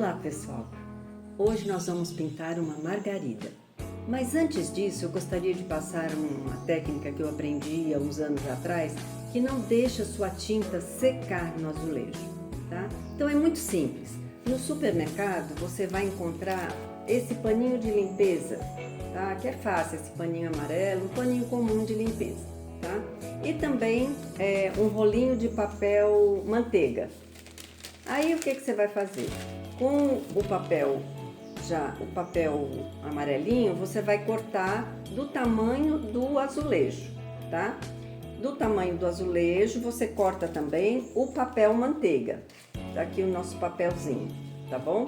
Olá pessoal, hoje nós vamos pintar uma margarida, mas antes disso eu gostaria de passar uma técnica que eu aprendi há uns anos atrás que não deixa sua tinta secar no azulejo, tá? Então é muito simples, no supermercado você vai encontrar esse paninho de limpeza, tá? Que é fácil, esse paninho amarelo, um paninho comum de limpeza, tá? E também um rolinho de papel manteiga. Aí o que você vai fazer? Com o papel amarelinho, você vai cortar do tamanho do azulejo, tá? Do tamanho do azulejo, você corta também o papel manteiga. Tá aqui o nosso papelzinho, tá bom?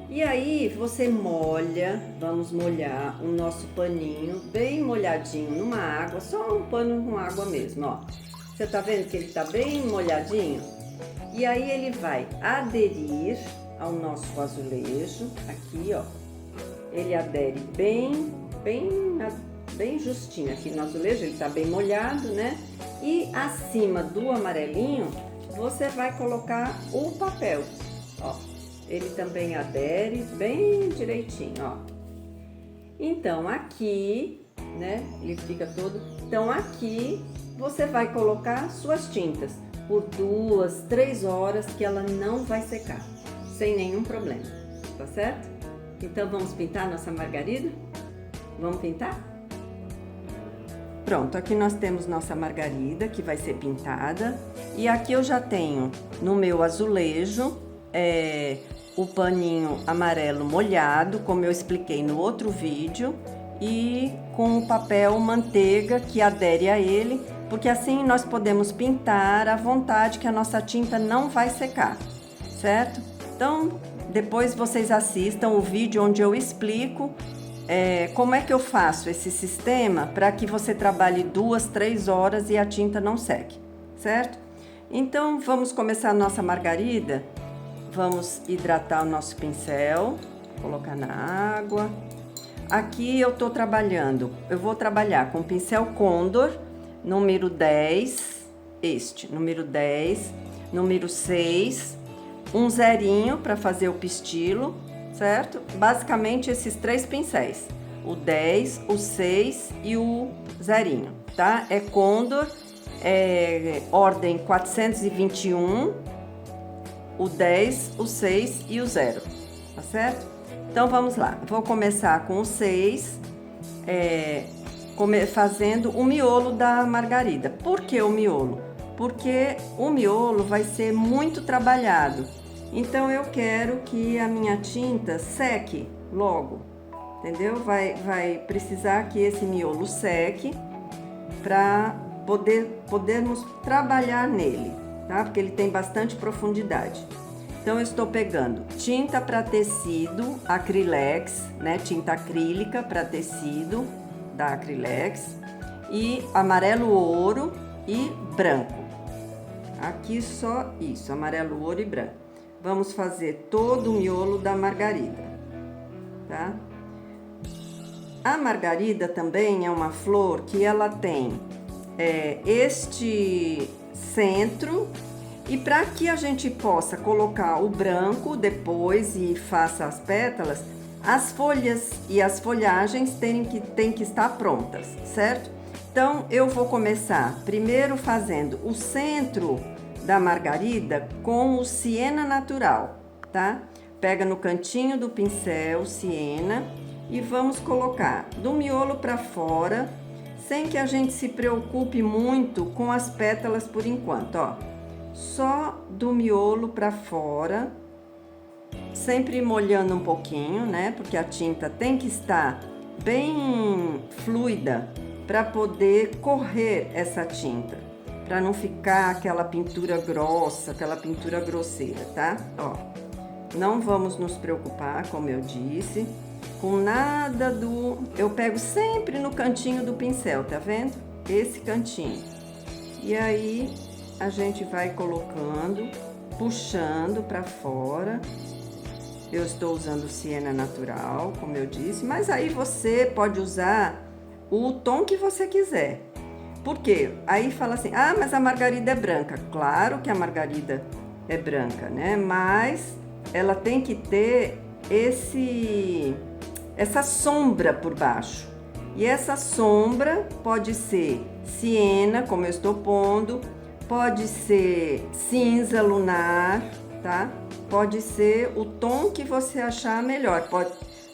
E aí você molha, vamos molhar o nosso paninho bem molhadinho numa água, só um pano com água mesmo, ó. Você tá vendo que ele tá bem molhadinho? E aí ele vai aderir ao nosso azulejo, aqui ó, ele adere bem justinho aqui no azulejo, ele tá bem molhado, né? E acima do amarelinho, você vai colocar o papel, ó, ele também adere bem direitinho, ó. Então aqui, né, ele fica todo, então aqui você vai colocar suas tintas por 2, 3 horas que ela não vai secar, sem nenhum problema, tá certo? Então vamos pintar nossa margarida? Vamos pintar? Pronto, aqui nós temos nossa margarida que vai ser pintada e aqui eu já tenho no meu azulejo o paninho amarelo molhado, como eu expliquei no outro vídeo, e com o papel manteiga que adere a ele, porque assim nós podemos pintar à vontade que a nossa tinta não vai secar, certo? Então, depois vocês assistam o vídeo onde eu explico como é que eu faço esse sistema para que você trabalhe 2, 3 horas e a tinta não seque, certo? Então, vamos começar a nossa margarida. Vamos hidratar o nosso pincel, colocar na água. Aqui eu vou trabalhar com o pincel Condor, número 10, número 10, número 6, um zerinho para fazer o pistilo, certo? Basicamente esses 3 pincéis, o 10, o 6 e o zerinho, tá? É Condor, ordem 421, o 10, o 6 e o 0, tá certo? Então vamos lá, vou começar com o 6, fazendo o miolo da margarida. Por que o miolo? Porque o miolo vai ser muito trabalhado. Então eu quero que a minha tinta seque logo, entendeu? Vai precisar que esse miolo seque para podermos trabalhar nele, tá? Porque ele tem bastante profundidade. Então eu estou pegando tinta para tecido, Acrylex, né? Tinta acrílica para tecido da Acrylex, e amarelo ouro e branco. Aqui só isso, amarelo ouro e branco. Vamos fazer todo o miolo da margarida, tá? A margarida também é uma flor que ela tem este centro, e para que a gente possa colocar o branco depois e faça as pétalas, as folhas e as folhagens têm que estar prontas, certo? Então eu vou começar primeiro fazendo o centro da margarida com o siena natural, tá? Pega no cantinho do pincel siena e vamos colocar do miolo para fora, sem que a gente se preocupe muito com as pétalas por enquanto, ó. Só do miolo para fora, sempre molhando um pouquinho, né? Porque a tinta tem que estar bem fluida para poder correr essa tinta, para não ficar aquela pintura grossa, aquela pintura grosseira, tá? Ó, não vamos nos preocupar, como eu disse, com nada eu pego sempre no cantinho do pincel, tá vendo? Esse cantinho. E aí a gente vai colocando, puxando para fora. Eu estou usando siena natural, como eu disse, mas aí você pode usar o tom que você quiser. Por quê? Aí fala assim, ah, mas a margarida é branca. Claro que a margarida é branca, né? Mas ela tem que ter essa sombra por baixo. E essa sombra pode ser siena, como eu estou pondo, pode ser cinza lunar, tá? Pode ser o tom que você achar melhor,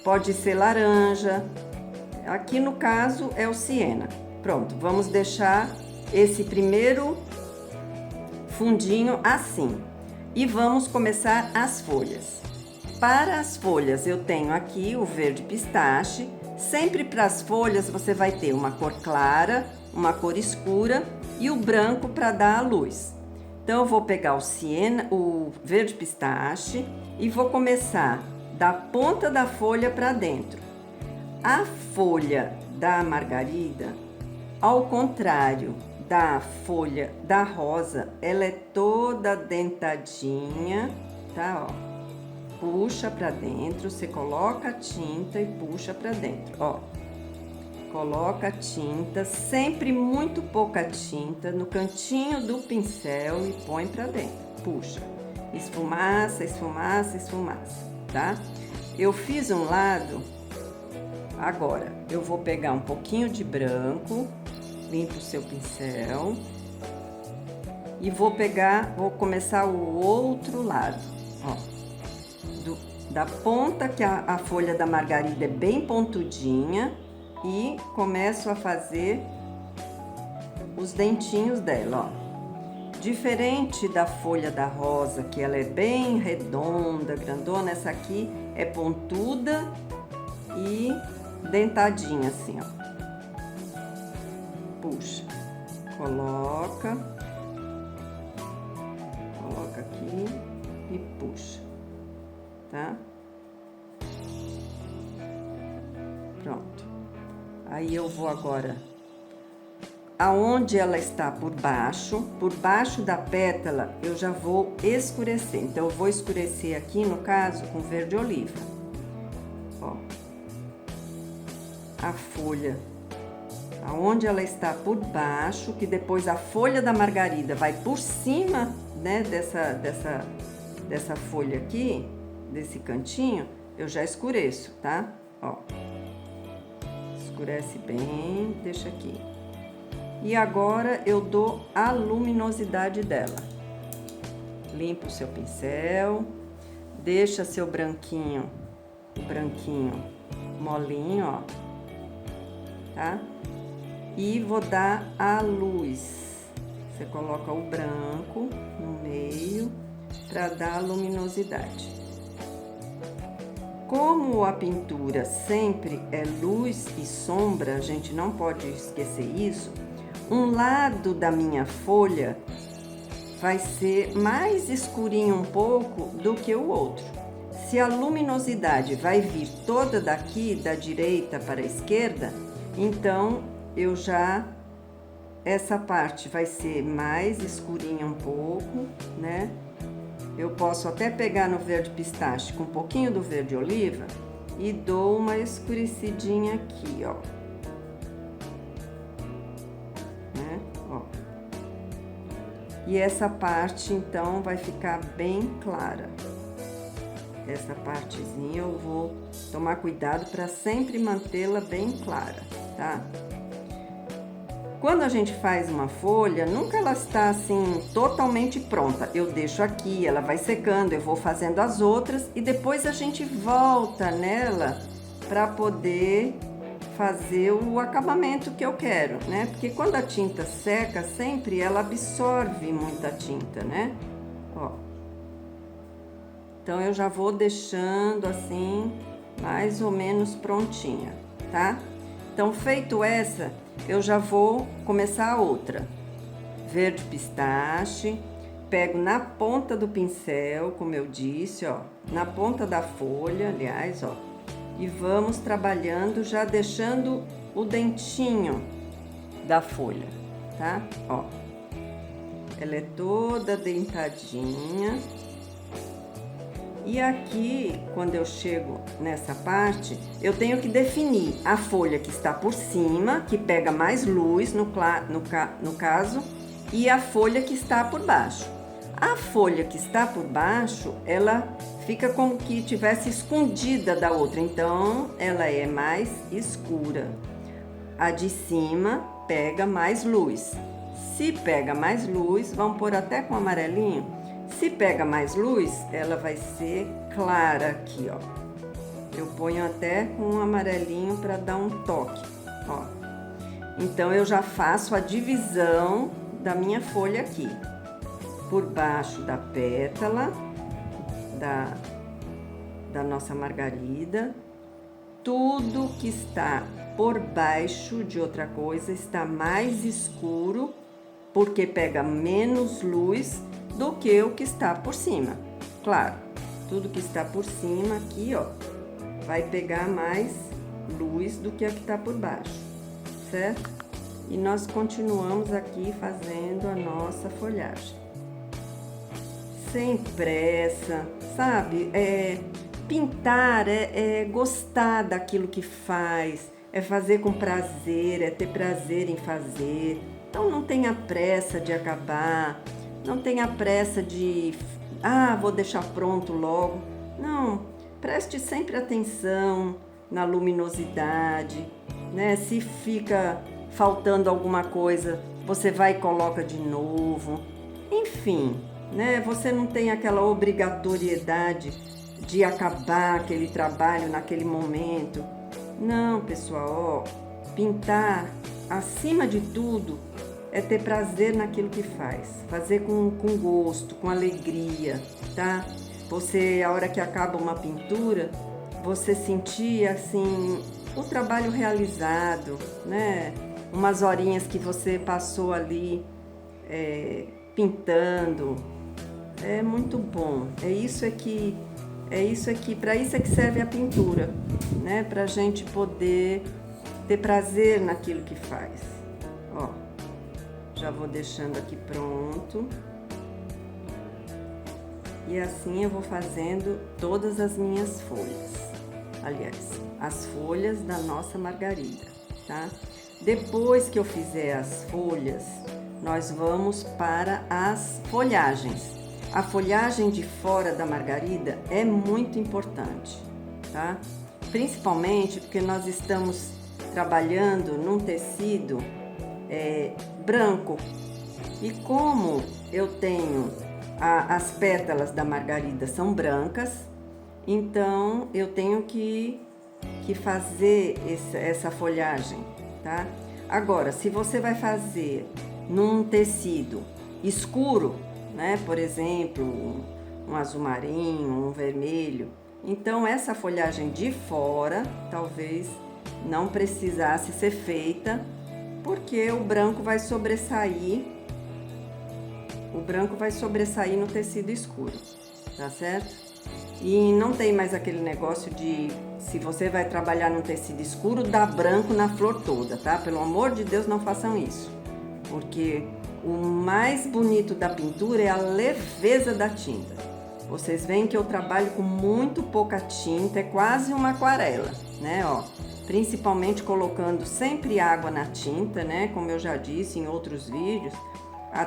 pode ser laranja. Aqui no caso é o siena. Pronto, vamos deixar esse primeiro fundinho assim. E vamos começar as folhas. Para as folhas eu tenho aqui o verde pistache. Sempre para as folhas você vai ter uma cor clara, uma cor escura e o branco para dar a luz. Então eu vou pegar o verde pistache e vou começar da ponta da folha para dentro. A folha da margarida, ao contrário da folha da rosa, ela é toda dentadinha, tá? Ó. Puxa para dentro, você coloca a tinta e puxa para dentro, ó. Coloca a tinta, sempre muito pouca tinta, no cantinho do pincel e põe para dentro. Puxa, esfumaça, esfumaça, esfumaça, tá? Eu fiz um lado, agora eu vou pegar um pouquinho de branco, limpa o seu pincel e vou começar o outro lado, ó. Da ponta, que a folha da margarida é bem pontudinha, e começo a fazer os dentinhos dela, ó. Diferente da folha da rosa, que ela é bem redonda, grandona, essa aqui é pontuda e dentadinha assim, ó. Puxa, coloca aqui e puxa, tá? Pronto. Aí eu vou agora aonde ela está por baixo da pétala, eu já vou escurecer. Então eu vou escurecer aqui, no caso, com verde oliva. Ó. A folha aonde ela está por baixo, que depois a folha da margarida vai por cima, né, dessa folha aqui, desse cantinho, eu já escureço, tá? Ó. Escurece bem, deixa aqui. E agora eu dou a luminosidade dela. Limpa o seu pincel, deixa seu branquinho, o branquinho molinho, ó, tá? E vou dar a luz. Você coloca o branco no meio para dar a luminosidade. Como a pintura sempre é luz e sombra, a gente não pode esquecer isso. Um lado da minha folha vai ser mais escurinho um pouco do que o outro. Se a luminosidade vai vir toda daqui, da direita para a esquerda, então essa parte vai ser mais escurinha um pouco, né? Eu posso até pegar no verde pistache com um pouquinho do verde oliva e dou uma escurecidinha aqui, ó. Né? Ó. E essa parte, então, vai ficar bem clara. Essa partezinha eu vou tomar cuidado para sempre mantê-la bem clara, tá? Quando a gente faz uma folha, nunca ela está assim totalmente pronta. Eu deixo aqui, ela vai secando, eu vou fazendo as outras e depois a gente volta nela para poder fazer o acabamento que eu quero, né? Porque quando a tinta seca, sempre ela absorve muita tinta, né? Ó. Então eu já vou deixando assim, mais ou menos prontinha, tá? Então, feito essa, eu já vou começar a outra. Verde pistache, pego na ponta do pincel, como eu disse, ó, na ponta da folha, aliás, ó, e vamos trabalhando, já deixando o dentinho da folha, tá? Ó, ela é toda dentadinha. E aqui, quando eu chego nessa parte, eu tenho que definir a folha que está por cima, que pega mais luz, no caso, e a folha que está por baixo. A folha que está por baixo, ela fica como que tivesse escondida da outra, então ela é mais escura. A de cima pega mais luz. Se pega mais luz, vamos pôr até com amarelinho. Se pega mais luz, ela vai ser clara aqui, ó. Eu ponho até com um amarelinho para dar um toque, ó. Então eu já faço a divisão da minha folha aqui. Por baixo da pétala da nossa margarida. Tudo que está por baixo de outra coisa está mais escuro, porque pega menos luz do que o que está por cima. Claro, tudo que está por cima aqui, ó, vai pegar mais luz do que a que está por baixo, certo? E nós continuamos aqui fazendo a nossa folhagem. Sem pressa, sabe? Pintar é gostar daquilo que faz, é fazer com prazer, é ter prazer em fazer. Então não tenha pressa de acabar, não tenha pressa de, vou deixar pronto logo. Não, preste sempre atenção na luminosidade, né? Se fica faltando alguma coisa, você vai e coloca de novo. Enfim, né? Você não tem aquela obrigatoriedade de acabar aquele trabalho naquele momento. Não, pessoal, ó, pintar, acima de tudo, é ter prazer naquilo que faz. Fazer com gosto, com alegria, tá? Você, a hora que acaba uma pintura, você sentir, assim, o trabalho realizado, né? Umas horinhas que você passou ali pintando. É muito bom. Para isso é que serve a pintura, né? Pra gente poder ter prazer naquilo que faz. Ó, já vou deixando aqui pronto. E assim eu vou fazendo todas as minhas folhas. Aliás, as folhas da nossa margarida, tá? Depois que eu fizer as folhas, nós vamos para as folhagens. A folhagem de fora da margarida é muito importante, tá? Principalmente porque nós estamos trabalhando num tecido branco. E como eu tenho as pétalas da margarida são brancas, então eu tenho que fazer essa folhagem, tá? Agora, se você vai fazer num tecido escuro, né? Por exemplo, um azul marinho, um vermelho. Então, essa folhagem de fora talvez não precisasse ser feita, porque o branco vai sobressair. O branco vai sobressair no tecido escuro, tá certo? E não tem mais aquele negócio de, se você vai trabalhar num tecido escuro, dar branco na flor toda, tá? Pelo amor de Deus, não façam isso, porque o mais bonito da pintura é a leveza da tinta. Vocês veem que eu trabalho com muito pouca tinta, é quase uma aquarela, né? Ó, principalmente colocando sempre água na tinta, né? Como eu já disse em outros vídeos, a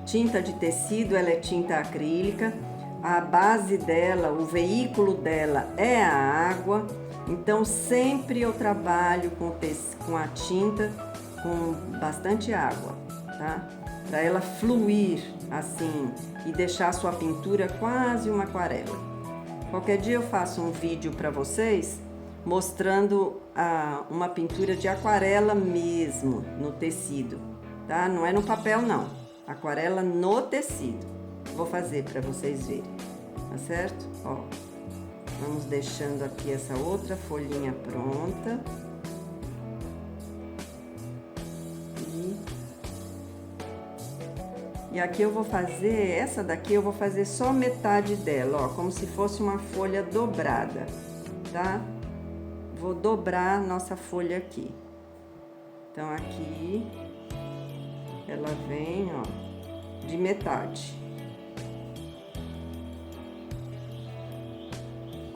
tinta de tecido, ela é tinta acrílica, a base dela, o veículo dela é a água. Então sempre eu trabalho com a tinta com bastante água, tá? Para ela fluir assim e deixar a sua pintura quase uma aquarela. Qualquer dia eu faço um vídeo para vocês mostrando uma pintura de aquarela mesmo no tecido, tá? Não é no papel não, aquarela no tecido. Vou fazer para vocês verem, tá certo? Ó, vamos deixando aqui essa outra folhinha pronta. E aqui eu vou fazer, essa daqui eu vou fazer só metade dela, ó, como se fosse uma folha dobrada, tá? Vou dobrar a nossa folha aqui. Então, aqui, ela vem, ó, de metade.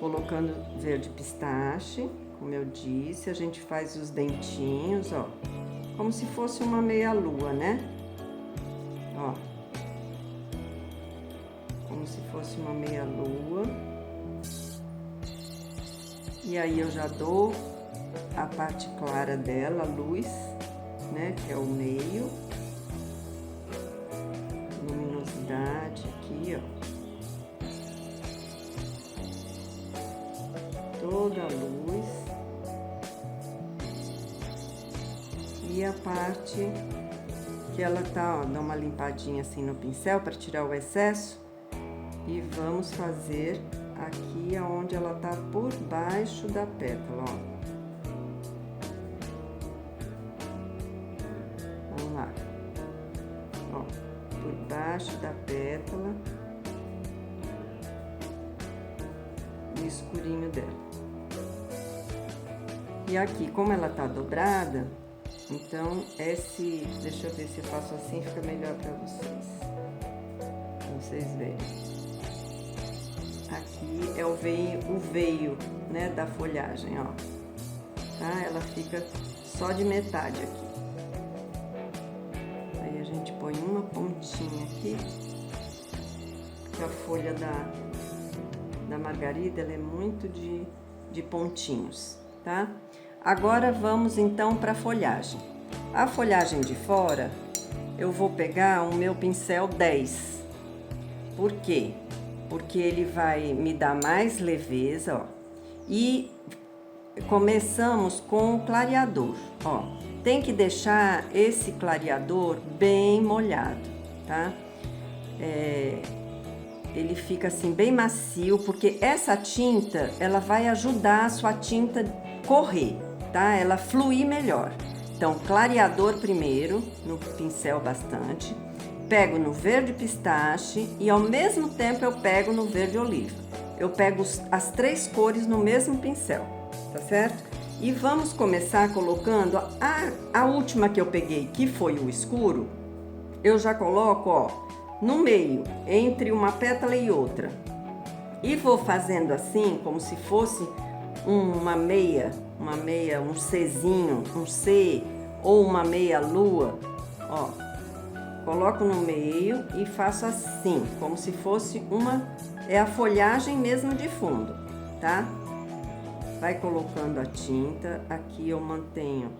Colocando verde pistache, como eu disse, a gente faz os dentinhos, ó, como se fosse uma meia-lua, né? Ó, fosse uma meia-lua. E aí eu já dou a parte clara dela, a luz, né, que é o meio. Luminosidade aqui, ó. Toda a luz. E a parte que ela tá, ó, dá uma limpadinha assim no pincel para tirar o excesso. E vamos fazer aqui aonde ela tá por baixo da pétala, ó. Vamos lá. Ó, por baixo da pétala. O escurinho dela. E aqui, como ela tá dobrada, então deixa eu ver se eu faço assim, fica melhor pra vocês verem. Aqui é o veio, né, da folhagem, ó. Tá? Ela fica só de metade aqui. Aí a gente põe uma pontinha aqui, porque a folha da margarida, ela é muito de pontinhos, tá? Agora vamos então para a folhagem. A folhagem de fora, eu vou pegar o meu pincel 10. Por quê? Porque ele vai me dar mais leveza, ó. E começamos com o clareador, ó. Tem que deixar esse clareador bem molhado, tá? Ele fica assim bem macio, porque essa tinta, ela vai ajudar a sua tinta correr, tá? Ela fluir melhor. Então, clareador primeiro, no pincel bastante. Pego no verde pistache e ao mesmo tempo eu pego no verde oliva. Eu pego as três cores no mesmo pincel, tá certo? E vamos começar colocando a última que eu peguei, que foi o escuro. Eu já coloco, ó, no meio, entre uma pétala e outra. E vou fazendo assim, como se fosse uma meia, um Czinho, um C, ou uma meia lua, ó. Coloco no meio e faço assim, como se fosse é a folhagem mesmo de fundo, tá? Vai colocando a tinta, aqui eu mantenho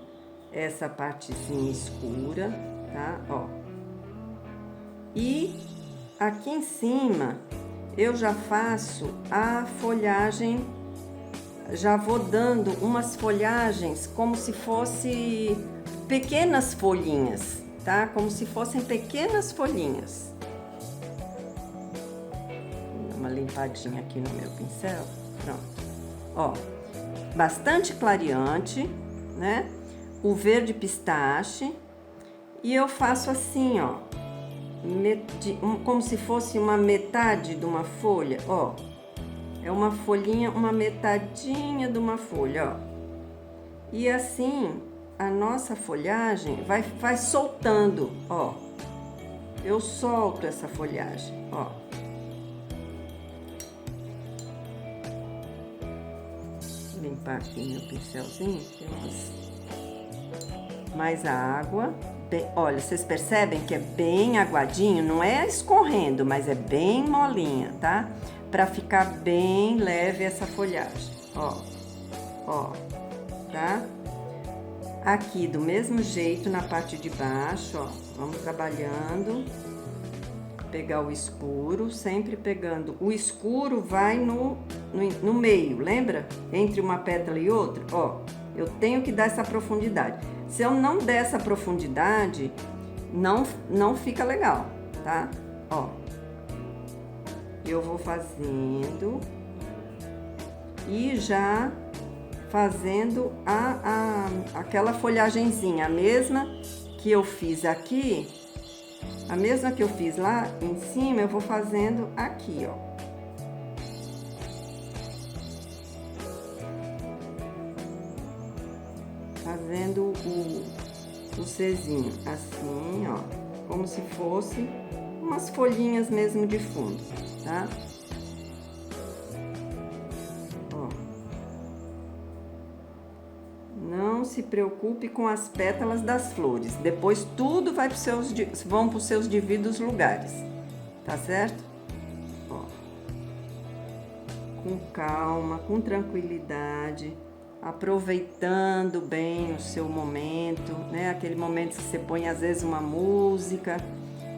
essa partezinha escura, tá? Ó. E aqui em cima eu já faço a folhagem, já vou dando umas folhagens como se fosse pequenas folhinhas, tá? Como se fossem pequenas folhinhas. Vou dar uma limpadinha aqui no meu pincel, pronto. Ó, bastante clareante, né? O verde pistache. E eu faço assim, ó, como se fosse uma metade de uma folha, ó. É uma folhinha, uma metadinha de uma folha, ó. E assim, a nossa folhagem vai soltando, ó. Eu solto essa folhagem, ó. Vou limpar aqui meu pincelzinho, tem mais a água. Olha, vocês percebem que é bem aguadinho, não é escorrendo, mas é bem molinha, tá? Pra ficar bem leve essa folhagem, ó. Ó, tá? Aqui, do mesmo jeito, na parte de baixo, ó, vamos trabalhando. Pegar o escuro, sempre pegando. O escuro vai no meio, lembra? Entre uma pétala e outra, ó. Eu tenho que dar essa profundidade. Se eu não der essa profundidade, não fica legal, tá? Ó. Eu vou fazendo e já fazendo aquela folhagenzinha, a mesma que eu fiz aqui, a mesma que eu fiz lá em cima, eu vou fazendo aqui, ó. Fazendo o Czinho, assim, ó, como se fosse umas folhinhas mesmo de fundo, tá? Ó. Não se preocupe com as pétalas das flores, depois tudo vão para os seus devidos lugares, tá certo? Ó. calma, com tranquilidade, aproveitando bem o seu momento, né? Aquele momento que você põe às vezes uma música,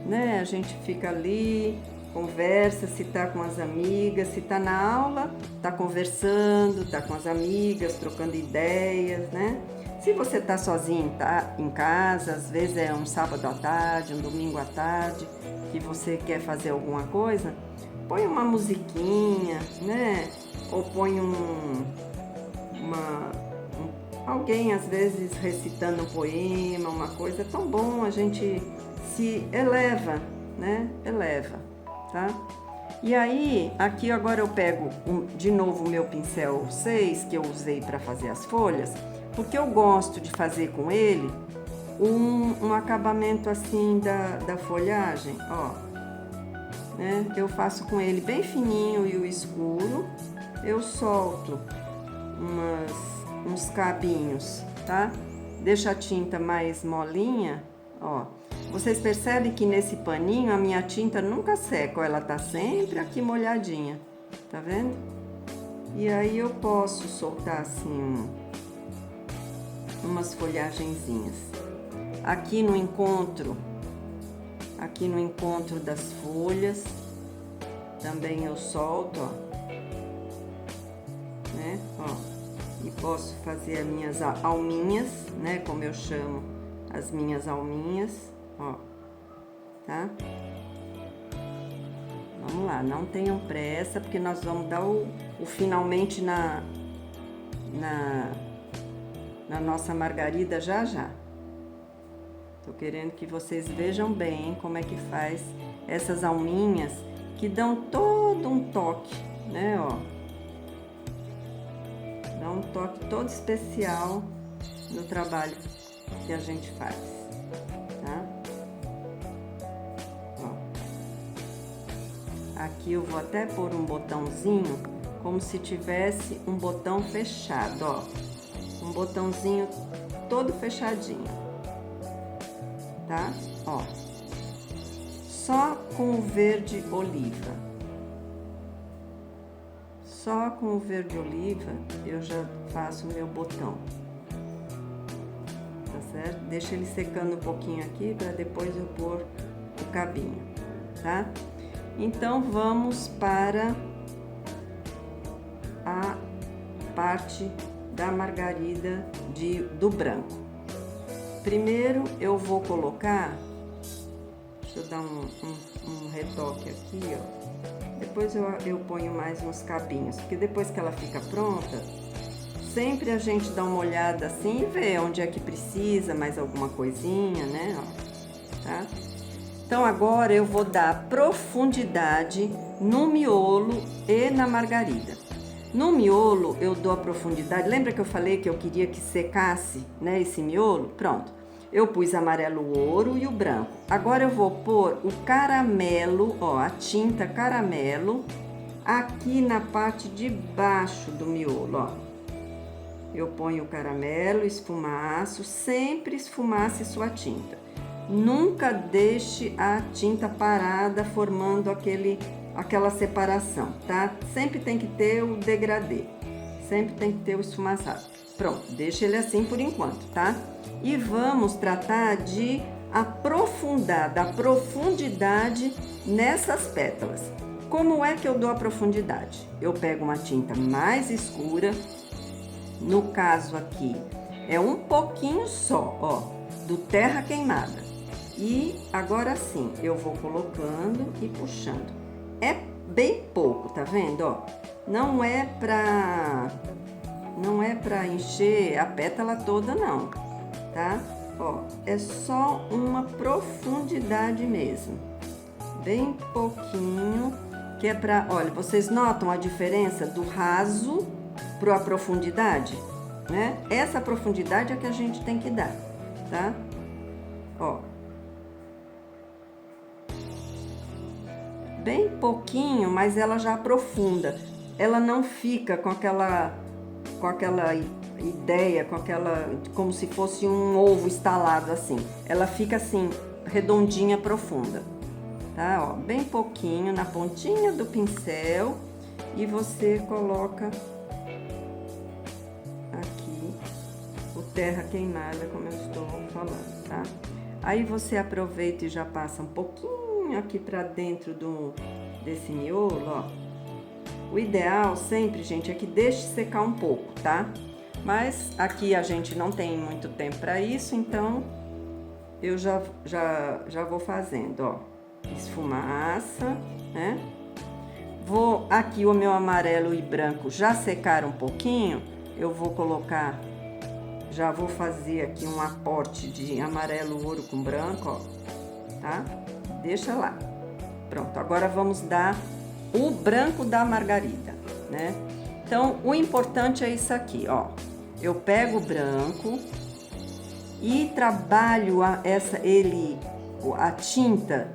né? A gente fica ali, conversa, se tá com as amigas, se tá na aula, tá conversando, tá com as amigas, trocando ideias, né? Se você tá sozinho em casa, às vezes é um sábado à tarde, um domingo à tarde, que você quer fazer alguma coisa, põe uma musiquinha, né? Ou põe alguém às vezes recitando um poema, uma coisa. É tão bom, a gente se eleva, né? Eleva, tá? E aí, aqui agora eu pego de novo o meu pincel 6, que eu usei para fazer as folhas, porque eu gosto de fazer com ele um acabamento assim da folhagem, ó, né? Eu faço com ele bem fininho e o escuro, eu solto uns cabinhos, tá? Deixo a tinta mais molinha, ó. Vocês percebem que nesse paninho a minha tinta nunca seca, ela tá sempre aqui molhadinha, tá vendo? E aí eu posso soltar assim umas folhagenzinhas. Aqui no encontro das folhas, também eu solto, ó, né, ó, e posso fazer as minhas alminhas, né, como eu chamo as minhas alminhas, ó, tá? Vamos lá, não tenham pressa, porque nós vamos dar o finalmente na nossa margarida já já. Tô querendo que vocês vejam bem como é que faz essas alminhas que dão todo um toque, né, ó. Dá um toque todo especial no trabalho que a gente faz, tá? Ó. Aqui eu vou até pôr um botãozinho, como se tivesse um botão fechado, ó. Um botãozinho todo fechadinho. Tá? Ó, só com o verde oliva. Só com o verde oliva eu já faço o meu botão. Tá certo? Deixa ele secando um pouquinho aqui para depois eu pôr o cabinho, tá? Então vamos para a parte da margarida do branco. Primeiro eu vou colocar, deixa eu dar um retoque aqui, ó. Depois eu ponho mais uns cabinhos, porque depois que ela fica pronta, sempre a gente dá uma olhada assim e vê onde é que precisa mais alguma coisinha, né, ó, tá? Então agora eu vou dar profundidade no miolo e na margarida. No miolo eu dou a profundidade, lembra que eu falei que eu queria que secasse, né, esse miolo? Pronto. Eu pus amarelo ouro e o branco. Agora eu vou pôr o caramelo, ó, a tinta caramelo, aqui na parte de baixo do miolo, ó. Eu ponho o caramelo, esfumaço, sempre esfumace sua tinta. Nunca deixe a tinta parada formando aquela separação, tá? Sempre tem que ter o degradê, sempre tem que ter o esfumaçado. Pronto, deixa ele assim por enquanto, tá? E vamos tratar de aprofundar, da profundidade nessas pétalas. Como é que eu dou a profundidade? Eu pego uma tinta mais escura, no caso aqui é um pouquinho só, ó, do terra queimada. E agora sim, eu vou colocando e puxando. É bem pouco, tá vendo, ó? Não é pra encher a pétala toda, não, tá? Ó, é só uma profundidade mesmo, bem pouquinho, que é pra, olha, vocês notam a diferença do raso para a profundidade, né? Essa profundidade é que a gente tem que dar, tá? Ó, bem pouquinho, mas ela já aprofunda, ela não fica com aquela ideia, como se fosse um ovo estalado assim. Ela fica assim, redondinha, profunda, tá? Ó, bem pouquinho na pontinha do pincel e você coloca aqui o terra queimada, como eu estou falando, tá? Aí você aproveita e já passa um pouquinho aqui pra dentro desse miolo, ó. O ideal sempre, gente, é que deixe secar um pouco, tá? Mas aqui a gente não tem muito tempo para isso, então eu já vou fazendo, ó. Esfumaça, né? Vou aqui, o meu amarelo e branco já secaram um pouquinho, eu vou colocar, já vou fazer aqui um aporte de amarelo ouro com branco, ó, tá? Deixa lá. Pronto, agora vamos dar o branco da margarida, né? Então, o importante é isso aqui, ó. Eu pego o branco e trabalho a tinta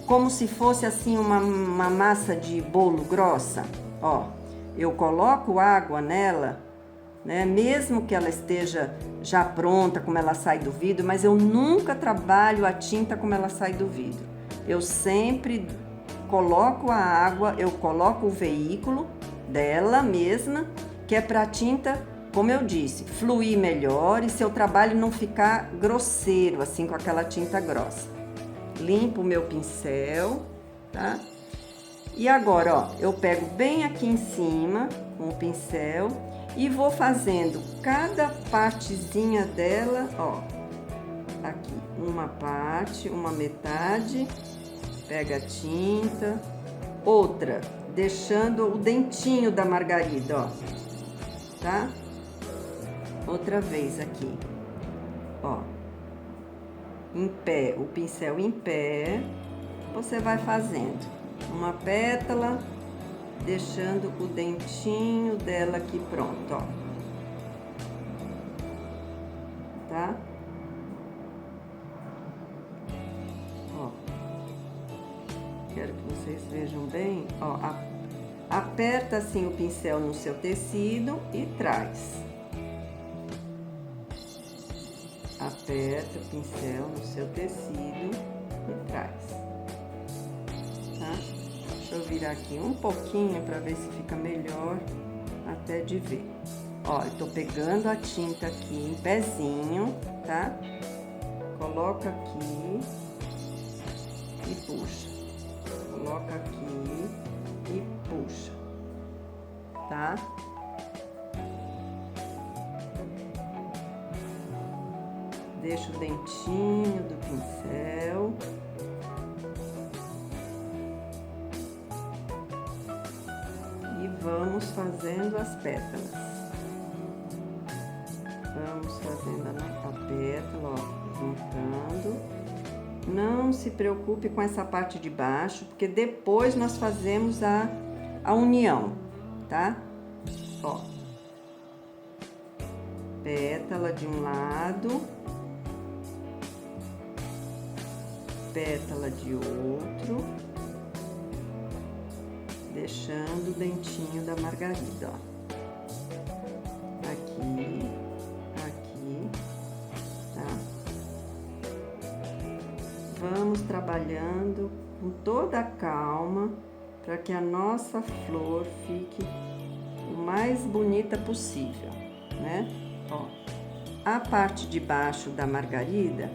como se fosse assim uma massa de bolo grossa, ó. Eu coloco água nela, né? Mesmo que ela esteja já pronta, como ela sai do vidro, mas eu nunca trabalho a tinta como ela sai do vidro. Eu sempre coloco a água, eu coloco o veículo dela mesma, que é para a tinta, como eu disse, fluir melhor e seu trabalho não ficar grosseiro, assim, com aquela tinta grossa. Limpo o meu pincel, tá? E agora, ó, eu pego bem aqui em cima com o pincel e vou fazendo cada partezinha dela, ó. Aqui, uma parte, uma metade, pega a tinta, outra, deixando o dentinho da margarida, ó, tá? Outra vez aqui, ó, em pé, o pincel em pé, você vai fazendo uma pétala, deixando o dentinho dela aqui pronto, ó, tá? Ó, quero que vocês vejam bem, ó, aperta assim o pincel no seu tecido e traz. Aperta o pincel no seu tecido e traz, tá? Deixa eu virar aqui um pouquinho para ver se fica melhor até de ver. Ó, eu tô pegando a tinta aqui em pezinho, tá? Coloca aqui e puxa. Coloca aqui e puxa, tá? Deixa o dentinho do pincel. E vamos fazendo as pétalas. Vamos fazendo a pétala, ó, juntando. Não se preocupe com essa parte de baixo, porque depois nós fazemos a união, tá? Ó. Pétala de um lado, pétala de outro, deixando o dentinho da margarida, ó. Aqui, aqui, tá? Vamos trabalhando com toda a calma para que a nossa flor fique o mais bonita possível, né? Ó, a parte de baixo da margarida,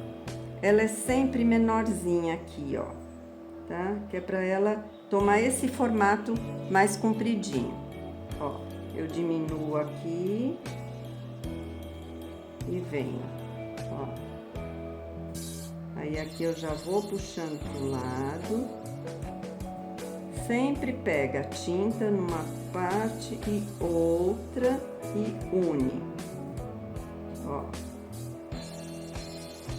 ela é sempre menorzinha aqui, ó, tá? Que é para ela tomar esse formato mais compridinho. Ó, eu diminuo aqui e venho, ó. Aí aqui eu já vou puxando pro lado. Sempre pega a tinta numa parte e outra e une. Ó.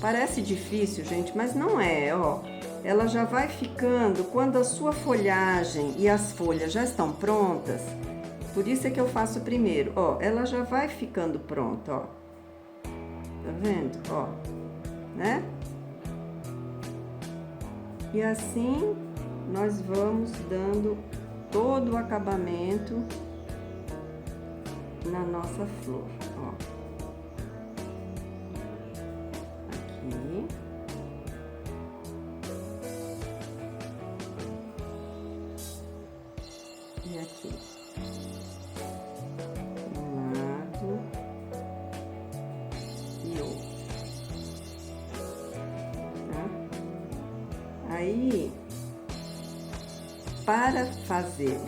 Parece difícil, gente, mas não é, ó. Ela já vai ficando, quando a sua folhagem e as folhas já estão prontas, por isso é que eu faço primeiro, ó. Ela já vai ficando pronta, ó. Tá vendo? Ó, né? E assim nós vamos dando todo o acabamento na nossa flor, ó. Aqui. E aqui. Aí, para fazer,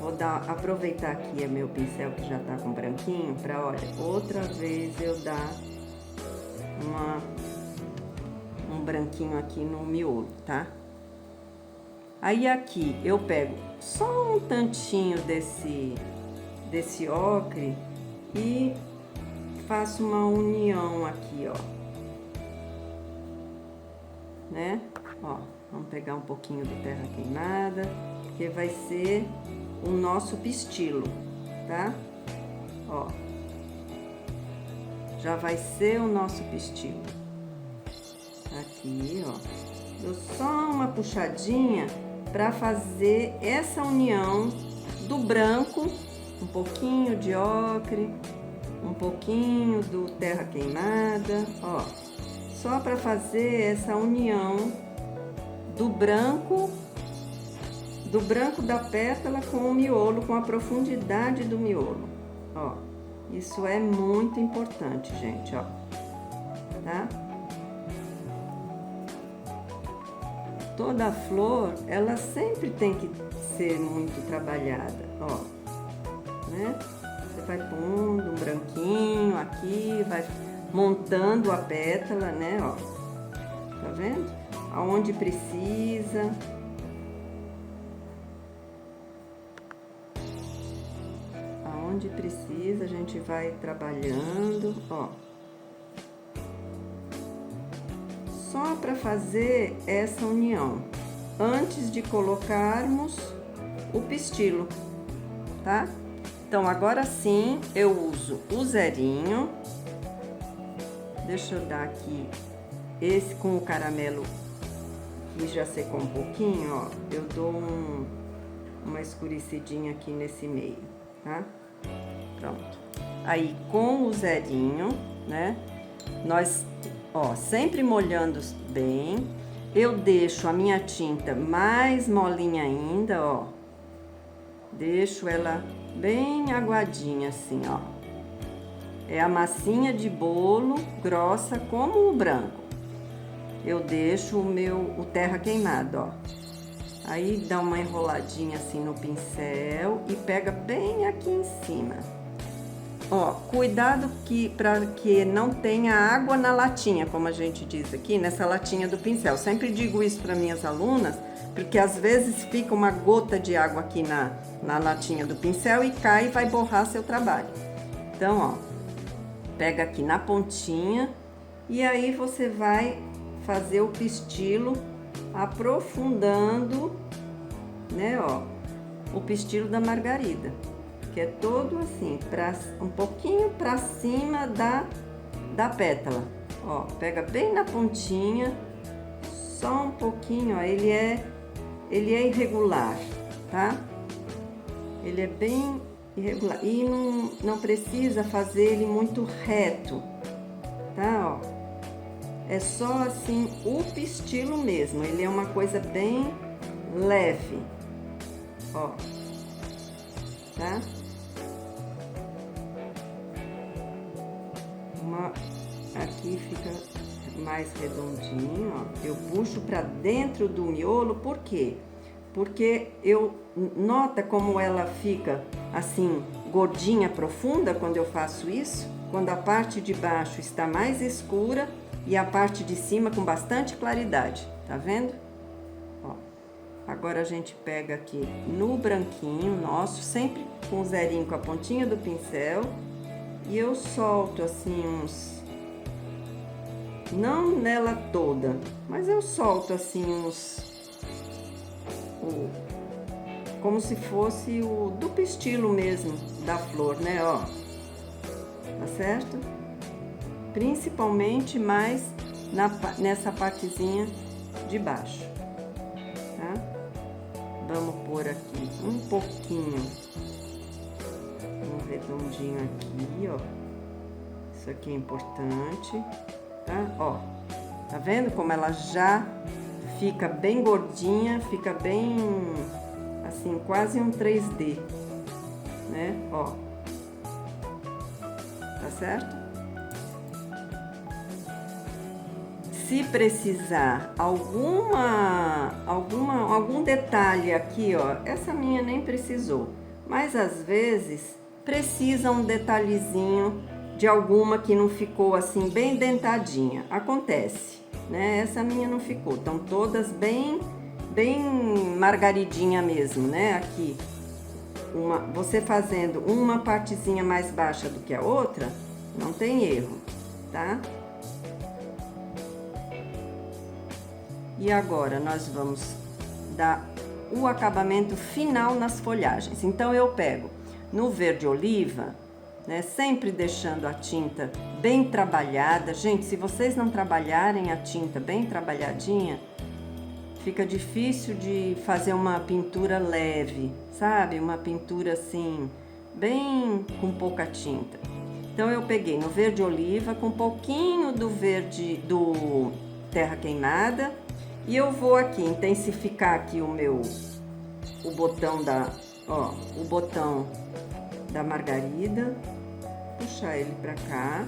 aproveitar aqui meu pincel que já tá com branquinho, pra, olha, outra vez eu dar um branquinho aqui no miolo, tá? Aí aqui eu pego só um tantinho desse ocre e faço uma união aqui, ó. Né? Ó, vamos pegar um pouquinho do terra queimada, que vai ser o nosso pistilo, tá? Ó, já vai ser o nosso pistilo. Aqui, ó, dou só uma puxadinha para fazer essa união do branco, um pouquinho de ocre, um pouquinho do terra queimada, ó, só para fazer essa união do branco da pétala com o miolo, com a profundidade do miolo, ó. Isso é muito importante, gente, ó, tá? Toda flor, ela sempre tem que ser muito trabalhada, ó, né? Você vai pondo um branquinho aqui, vai montando a pétala, né, ó, tá vendo? Aonde precisa. Aonde precisa, a gente vai trabalhando, ó. Só para fazer essa união, antes de colocarmos o pistilo, tá? Então, agora sim, eu uso o zerinho. Deixa eu dar aqui, esse com o caramelo que já secou um pouquinho, ó. Eu dou uma escurecidinha aqui nesse meio, tá? Pronto. Aí, com o zerinho, né? Nós, ó, sempre molhando bem. Eu deixo a minha tinta mais molinha ainda, ó. Deixo ela bem aguadinha assim, ó. É a massinha de bolo grossa como o branco. Eu deixo o terra queimado, ó. Aí dá uma enroladinha assim no pincel e pega bem aqui em cima. Ó, cuidado para que não tenha água na latinha, como a gente diz aqui, nessa latinha do pincel. Sempre digo isso para minhas alunas, porque às vezes fica uma gota de água aqui na latinha do pincel e cai e vai borrar seu trabalho. Então, ó, pega aqui na pontinha e aí você vai fazer o pistilo aprofundando, né, ó, o pistilo da margarida. Que é todo assim, um pouquinho pra cima da pétala. Ó, pega bem na pontinha, só um pouquinho, ó, ele é irregular, tá? Ele é bem irregular e não precisa fazer ele muito reto, tá? Ó, é só assim o pistilo mesmo, ele é uma coisa bem leve, ó, tá? Aqui fica mais redondinho, ó. Eu puxo pra dentro do miolo, por quê? Porque nota como ela fica assim, gordinha, profunda, quando eu faço isso? Quando a parte de baixo está mais escura e a parte de cima com bastante claridade, tá vendo? Ó, agora a gente pega aqui no branquinho nosso, sempre com o zerinho com a pontinha do pincel. E eu solto assim não nela toda, mas eu solto assim como se fosse o do pistilo mesmo da flor, né, ó. Tá certo? Principalmente mais nessa partezinha de baixo, tá? Vamos pôr aqui um pouquinho. Um redondinho aqui, ó. Isso aqui é importante, tá? Ó, tá vendo como ela já fica bem gordinha, fica bem, assim, quase um 3D, né? Ó, tá certo? Se precisar algum detalhe aqui, ó, essa minha nem precisou, mas às vezes precisa um detalhezinho de alguma que não ficou assim bem dentadinha, acontece, né? Essa minha não ficou, estão todas bem margaridinha mesmo, né? Aqui, você fazendo uma partezinha mais baixa do que a outra, não tem erro, tá? E agora nós vamos dar o acabamento final nas folhagens. Então eu pego no verde oliva, né, sempre deixando a tinta bem trabalhada. Gente, se vocês não trabalharem a tinta bem trabalhadinha, fica difícil de fazer uma pintura leve, sabe? Uma pintura assim, bem com pouca tinta. Então eu peguei no verde oliva com um pouquinho do verde do terra queimada. E eu vou aqui intensificar aqui o botão o botão da margarida, puxar ele pra cá.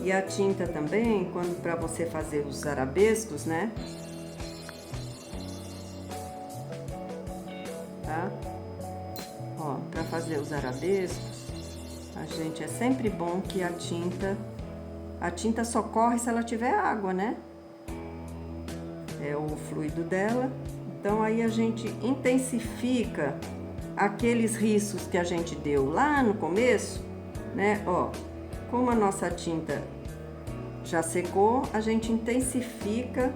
E a tinta também, para você fazer os arabescos, né? Tá? Ó, para fazer os arabescos, é sempre bom que a tinta só corre se ela tiver água, né? É o fluido dela. Então aí a gente intensifica aqueles riscos que a gente deu lá no começo, né? Ó, como a nossa tinta já secou, a gente intensifica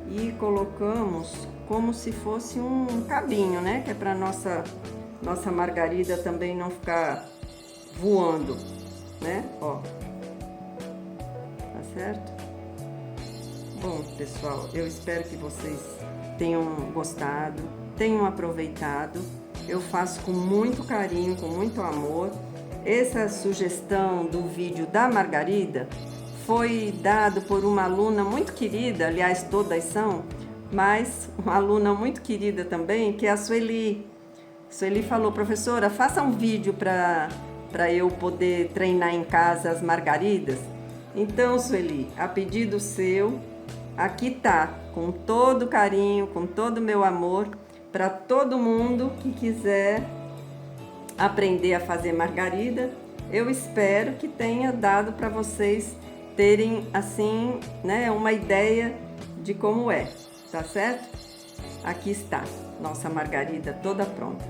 e colocamos como se fosse um cabinho, né? Que é para nossa margarida também não ficar voando, né? Ó, tá certo? Bom, pessoal, eu espero que vocês tenham gostado, tenham aproveitado. Eu faço com muito carinho, com muito amor. Essa sugestão do vídeo da margarida foi dado por uma aluna muito querida, aliás, todas são, mas uma aluna muito querida também, que é a Sueli. Sueli falou: professora, faça um vídeo para eu poder treinar em casa as margaridas. Então, Sueli, a pedido seu, aqui tá, com todo carinho, com todo o meu amor, para todo mundo que quiser aprender a fazer margarida. Eu espero que tenha dado para vocês terem, assim, né, uma ideia de como é, tá certo? Aqui está, nossa margarida toda pronta.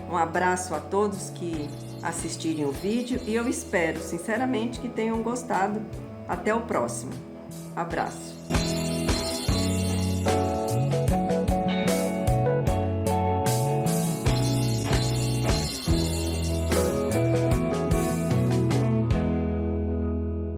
Um abraço a todos que assistirem o vídeo e eu espero, sinceramente, que tenham gostado. Até o próximo. Abraço.